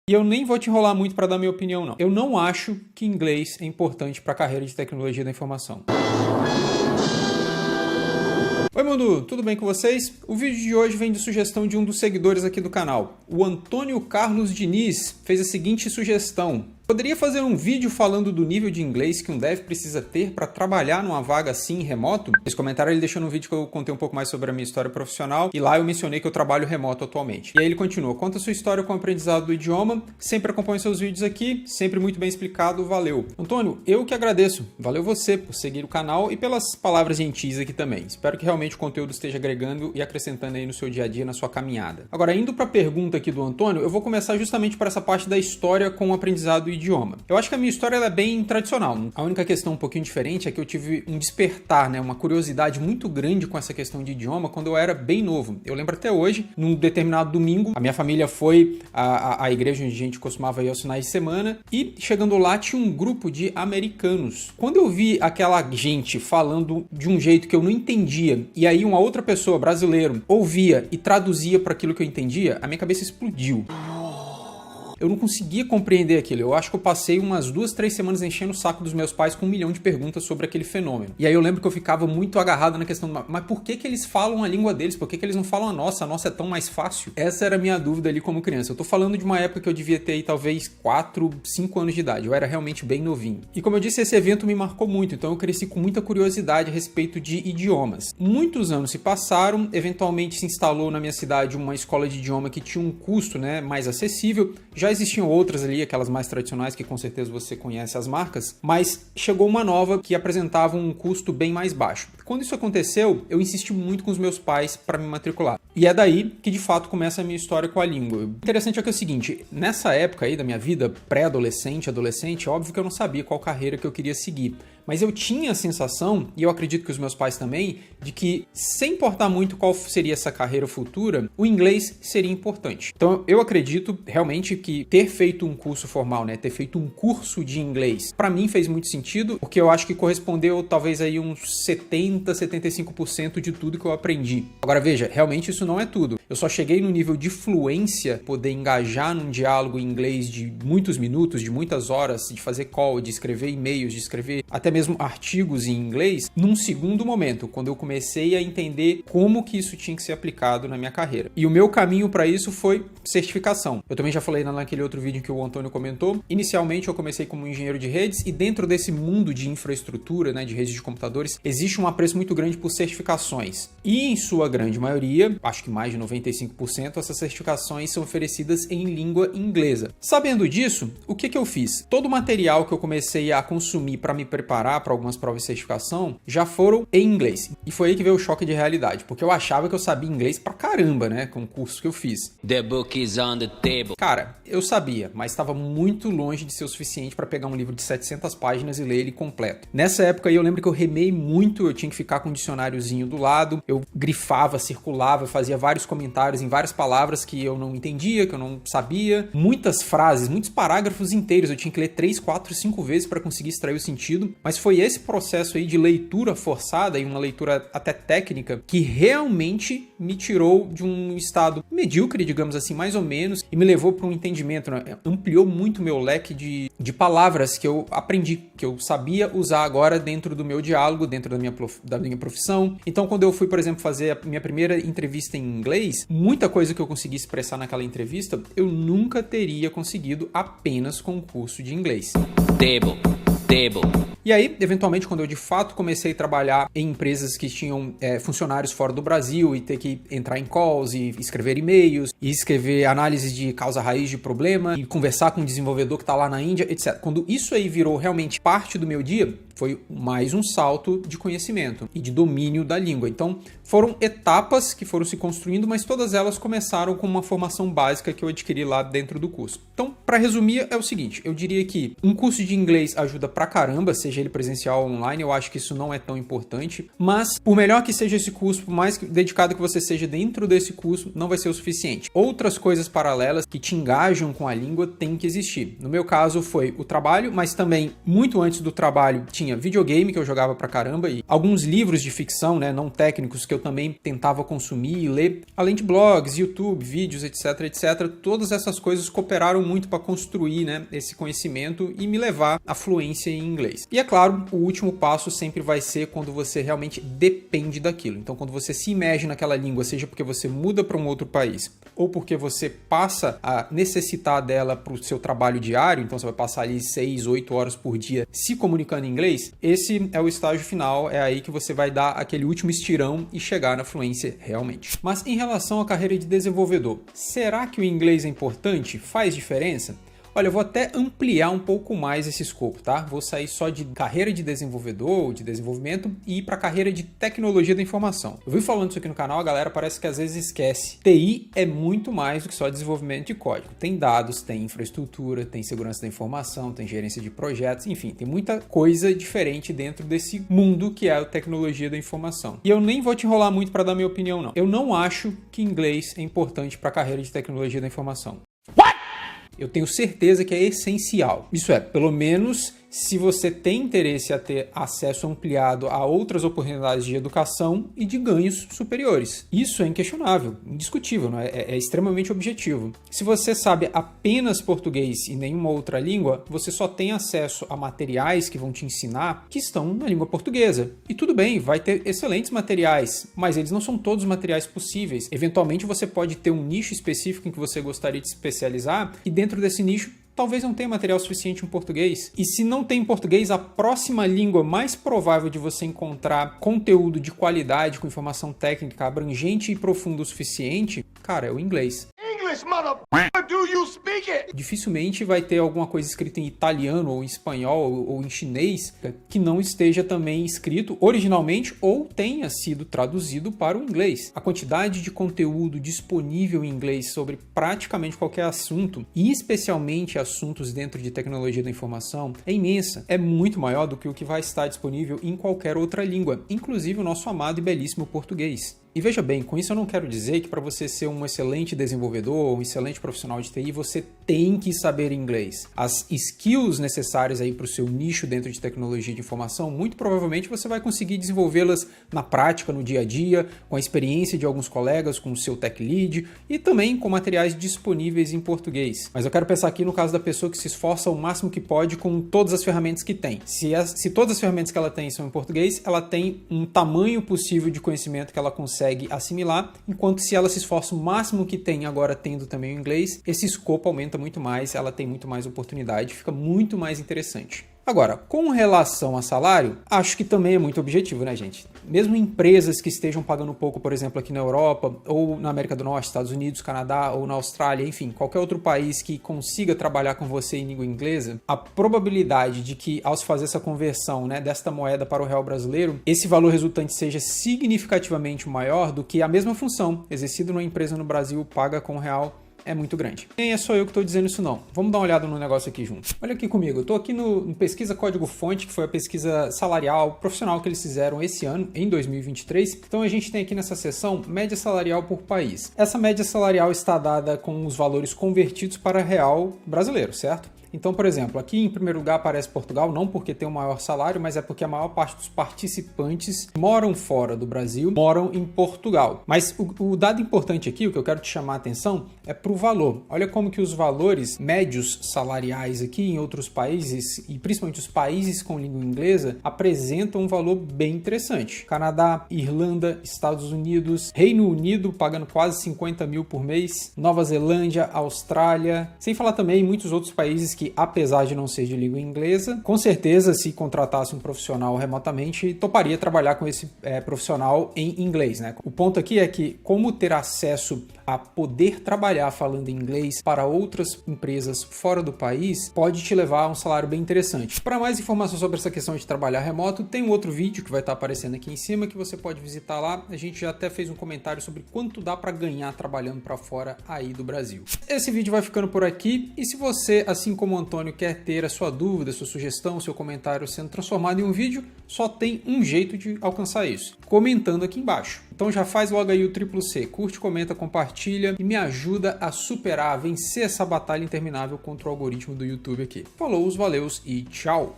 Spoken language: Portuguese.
E eu nem vou te enrolar muito para dar minha opinião, não. Eu não acho que inglês é importante para a carreira de tecnologia da informação. Oi mundo, tudo bem com vocês? O vídeo de hoje vem de sugestão de um dos seguidores aqui do canal. O Antônio Carlos Diniz fez a seguinte sugestão. Poderia fazer um vídeo falando do nível de inglês que um dev precisa ter para trabalhar numa vaga assim remoto? Esse comentário ele deixou no vídeo que eu contei um pouco mais sobre a minha história profissional e lá eu mencionei que eu trabalho remoto atualmente. E aí ele continua, conta sua história com o aprendizado do idioma, sempre acompanho seus vídeos aqui, sempre muito bem explicado, valeu. Antônio, eu que agradeço, valeu você por seguir o canal e pelas palavras gentis aqui também. Espero que realmente o conteúdo esteja agregando e acrescentando aí no seu dia a dia, na sua caminhada. Agora, indo para a pergunta aqui do Antônio, eu vou começar justamente por essa parte da história com o aprendizado do idioma. Eu acho que a minha história ela é bem tradicional. A única questão um pouquinho diferente é que eu tive um despertar, né, uma curiosidade muito grande com essa questão de idioma quando eu era bem novo. Eu lembro até hoje, num determinado domingo, a minha família foi à igreja onde a gente costumava ir aos finais de semana e chegando lá tinha um grupo de americanos. Quando eu vi aquela gente falando de um jeito que eu não entendia e aí uma outra pessoa, brasileiro, ouvia e traduzia para aquilo que eu entendia, a minha cabeça explodiu. Eu não conseguia compreender aquilo. Eu acho que eu passei umas 2, 3 semanas enchendo o saco dos meus pais com 1 milhão de perguntas sobre aquele fenômeno. E aí eu lembro que eu ficava muito agarrado na questão, mas por que eles falam a língua deles? Por que eles não falam a nossa? A nossa é tão mais fácil? Essa era a minha dúvida ali como criança. Eu tô falando de uma época que eu devia ter aí, talvez 4, 5 anos de idade. Eu era realmente bem novinho. E como eu disse, esse evento me marcou muito, então eu cresci com muita curiosidade a respeito de idiomas. Muitos anos se passaram, eventualmente se instalou na minha cidade uma escola de idioma que tinha um custo, né, mais acessível. Já existiam outras ali, aquelas mais tradicionais, que com certeza você conhece as marcas, mas chegou uma nova que apresentava um custo bem mais baixo. Quando isso aconteceu, eu insisti muito com os meus pais para me matricular. E é daí que de fato começa a minha história com a língua. O interessante é que é o seguinte, nessa época aí da minha vida, pré-adolescente, adolescente, óbvio que eu não sabia qual carreira que eu queria seguir. Mas eu tinha a sensação, e eu acredito que os meus pais também, de que sem importar muito qual seria essa carreira futura, o inglês seria importante. Então eu acredito realmente que ter feito um curso formal, né, ter feito um curso de inglês, para mim fez muito sentido, porque eu acho que correspondeu talvez aí uns 70, 75% de tudo que eu aprendi. Agora veja, realmente isso não é tudo. Eu só cheguei no nível de fluência, poder engajar num diálogo em inglês de muitos minutos, de muitas horas, de fazer call, de escrever e-mails, de escrever até mesmo artigos em inglês, num segundo momento, quando eu comecei a entender como que isso tinha que ser aplicado na minha carreira. E o meu caminho para isso foi certificação. Eu também já falei naquele outro vídeo que o Antônio comentou. Inicialmente eu comecei como engenheiro de redes e dentro desse mundo de infraestrutura, né, de redes de computadores, existe um apreço muito grande por certificações. E em sua grande maioria, acho que mais de 95%, essas certificações são oferecidas em língua inglesa. Sabendo disso, o que eu fiz? Todo o material que eu comecei a consumir para me preparar para algumas provas de certificação já foram em inglês. E foi aí que veio o choque de realidade, porque eu achava que eu sabia inglês pra caramba, né, com o curso que eu fiz. The book is on the table. Cara, eu sabia, mas estava muito longe de ser o suficiente para pegar um livro de 700 páginas e ler ele completo. Nessa época aí eu lembro que eu remei muito, eu tinha que ficar com um dicionáriozinho do lado, eu grifava, circulava, fazia vários comentários em várias palavras que eu não entendia, que eu não sabia. Muitas frases, muitos parágrafos inteiros, eu tinha que ler 3, 4, 5 vezes para conseguir extrair o sentido, mas foi esse processo aí de leitura forçada e uma leitura até técnica que realmente me tirou de um estado medíocre, digamos assim, mais ou menos, e me levou para um entendimento, né? Ampliou muito meu leque de palavras que eu aprendi, que eu sabia usar agora dentro do meu diálogo, dentro da minha profissão. Então, quando eu fui, por exemplo, fazer a minha primeira entrevista em inglês, muita coisa que eu consegui expressar naquela entrevista, eu nunca teria conseguido apenas com o curso de inglês. Table. E aí, eventualmente, quando eu de fato comecei a trabalhar em empresas que tinham funcionários fora do Brasil e ter que entrar em calls e escrever e-mails e escrever análise de causa raiz de problema e conversar com um desenvolvedor que está lá na Índia, etc. Quando isso aí virou realmente parte do meu dia, foi mais um salto de conhecimento e de domínio da língua. Então, foram etapas que foram se construindo, mas todas elas começaram com uma formação básica que eu adquiri lá dentro do curso. Então, para resumir, é o seguinte, eu diria que um curso de inglês ajuda pra caramba, seja ele presencial ou online, eu acho que isso não é tão importante, mas por melhor que seja esse curso, por mais dedicado que você seja dentro desse curso, não vai ser o suficiente. Outras coisas paralelas que te engajam com a língua têm que existir. No meu caso foi o trabalho, mas também muito antes do trabalho tinha videogame que eu jogava pra caramba e alguns livros de ficção, né, não técnicos que eu também tentava consumir e ler, além de blogs, YouTube, vídeos, etc, etc. Todas essas coisas cooperaram muito para a construir, né, esse conhecimento e me levar à fluência em inglês. E é claro, o último passo sempre vai ser quando você realmente depende daquilo. Então, quando você se imerge naquela língua, seja porque você muda para um outro país ou porque você passa a necessitar dela para o seu trabalho diário, então você vai passar ali 6, 8 horas por dia se comunicando em inglês, esse é o estágio final, é aí que você vai dar aquele último estirão e chegar na fluência realmente. Mas em relação à carreira de desenvolvedor, será que o inglês é importante? Faz diferença? Olha, eu vou até ampliar um pouco mais esse escopo, tá? Vou sair só de carreira de desenvolvedor, de desenvolvimento e ir para carreira de tecnologia da informação. Eu vi falando isso aqui no canal, a galera parece que às vezes esquece. TI é muito mais do que só desenvolvimento de código. Tem dados, tem infraestrutura, tem segurança da informação, tem gerência de projetos, enfim, tem muita coisa diferente dentro desse mundo que é a tecnologia da informação. E eu nem vou te enrolar muito para dar minha opinião, não. Eu não acho que inglês é importante para a carreira de tecnologia da informação. Eu tenho certeza que é essencial. Isso é, pelo menos se você tem interesse a ter acesso ampliado a outras oportunidades de educação e de ganhos superiores. Isso é inquestionável, indiscutível, não é? É extremamente objetivo. Se você sabe apenas português e nenhuma outra língua, você só tem acesso a materiais que vão te ensinar que estão na língua portuguesa. E tudo bem, vai ter excelentes materiais, mas eles não são todos os materiais possíveis. Eventualmente você pode ter um nicho específico em que você gostaria de se especializar e dentro desse nicho talvez não tenha material suficiente em português. E se não tem em português, a próxima língua mais provável de você encontrar conteúdo de qualidade, com informação técnica abrangente e profunda o suficiente, cara, é o inglês. Dificilmente vai ter alguma coisa escrita em italiano ou em espanhol ou em chinês que não esteja também escrito originalmente ou tenha sido traduzido para o inglês. A quantidade de conteúdo disponível em inglês sobre praticamente qualquer assunto, e especialmente assuntos dentro de tecnologia da informação, é imensa. É muito maior do que o que vai estar disponível em qualquer outra língua, inclusive o nosso amado e belíssimo português. E veja bem, com isso eu não quero dizer que para você ser um excelente desenvolvedor, um excelente profissional de TI, você tem que saber inglês. As skills necessárias aí para o seu nicho dentro de tecnologia de informação, muito provavelmente você vai conseguir desenvolvê-las na prática, no dia a dia, com a experiência de alguns colegas, com o seu tech lead e também com materiais disponíveis em português. Mas eu quero pensar aqui no caso da pessoa que se esforça o máximo que pode com todas as ferramentas que tem. Se todas as ferramentas que ela tem são em português, ela tem um tamanho possível de conhecimento que ela consegue assimilar, enquanto se ela se esforça o máximo que tem, agora tendo também o inglês, esse escopo aumenta muito mais, ela tem muito mais oportunidade, fica muito mais interessante. Agora, com relação a salário, acho que também é muito objetivo, né, gente? Mesmo empresas que estejam pagando pouco, por exemplo, aqui na Europa, ou na América do Norte, Estados Unidos, Canadá, ou na Austrália, enfim, qualquer outro país que consiga trabalhar com você em língua inglesa, a probabilidade de que, ao se fazer essa conversão, né, desta moeda para o real brasileiro, esse valor resultante seja significativamente maior do que a mesma função exercida numa empresa no Brasil paga com o real é muito grande. Nem é só eu que estou dizendo isso não. Vamos dar uma olhada no negócio aqui junto. Olha aqui comigo, eu estou aqui no Pesquisa Código Fonte, que foi a pesquisa salarial profissional que eles fizeram esse ano, em 2023. Então a gente tem aqui nessa seção média salarial por país. Essa média salarial está dada com os valores convertidos para real brasileiro, certo? Então, por exemplo, aqui em primeiro lugar aparece Portugal, não porque tem o maior salário, mas é porque a maior parte dos participantes moram fora do Brasil, moram em Portugal. Mas o dado importante aqui, o que eu quero te chamar a atenção, é para o valor. Olha como que os valores médios salariais aqui em outros países, e principalmente os países com língua inglesa, apresentam um valor bem interessante. Canadá, Irlanda, Estados Unidos, Reino Unido pagando quase 50 mil por mês, Nova Zelândia, Austrália, sem falar também em muitos outros países que, apesar de não ser de língua inglesa, com certeza, se contratasse um profissional remotamente, toparia trabalhar com esse profissional em inglês, né? O ponto aqui é que, como ter acesso a poder trabalhar falando inglês para outras empresas fora do país, pode te levar a um salário bem interessante. Para mais informações sobre essa questão de trabalhar remoto, tem um outro vídeo que vai estar aparecendo aqui em cima, que você pode visitar lá. A gente já até fez um comentário sobre quanto dá para ganhar trabalhando para fora aí do Brasil. Esse vídeo vai ficando por aqui, e se você, assim como o Antônio, quer ter a sua dúvida, sua sugestão, seu comentário sendo transformado em um vídeo, só tem um jeito de alcançar isso: comentando aqui embaixo. Então já faz logo aí o triplo C, curte, comenta, compartilha e me ajuda a superar, a vencer essa batalha interminável contra o algoritmo do YouTube aqui. Falou, valeus e tchau!